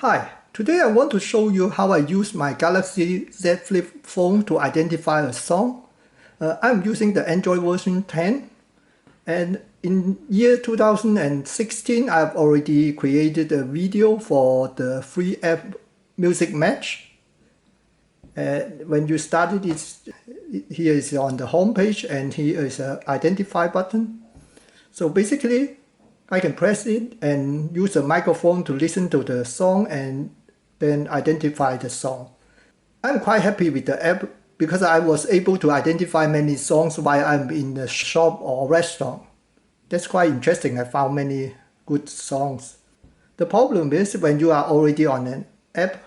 Hi, today I want to show you how I use my Galaxy Z Flip phone to identify a song. I'm using the Android version 10, and in year 2016 I've already created a video for the free app Musixmatch. When you started it, here is on the home page and here is an identify button. So basically I can press it and use a microphone to listen to the song and then identify the song. I'm quite happy with the app because I was able to identify many songs while I'm in the shop or restaurant. That's quite interesting. I found many good songs. The problem is when you are already on an app,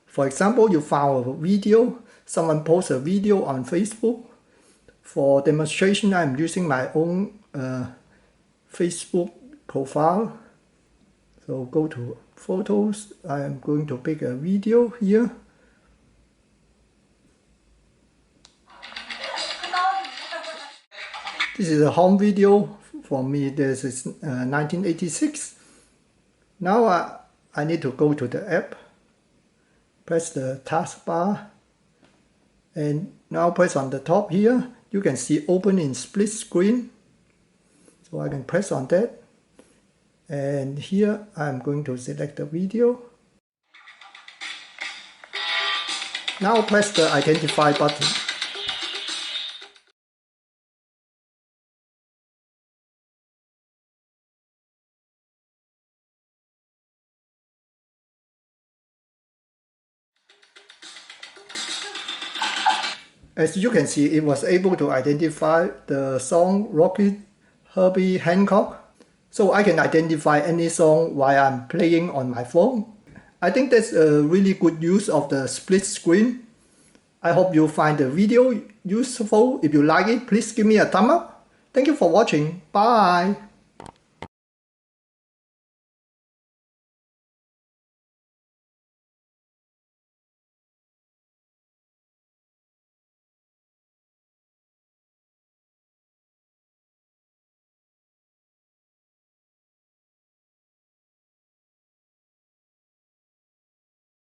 for example, you found a video, someone posts a video on Facebook. For demonstration, I'm using my own Facebook profile. So go to photos. I am going to pick a video here. This is a home video for me. This is 1986. Now I need to go to the app, press the taskbar, and now press on the top here. You can see open in split screen. So I can press on that. And here I'm going to select the video. Now press the identify button. As you can see, it was able to identify the song Rocket Herbie Hancock. So I can identify any song while I'm playing on my phone. I think that's a really good use of the split screen. I hope you find the video useful. If you like it, please give me a thumb up. Thank you for watching. Bye.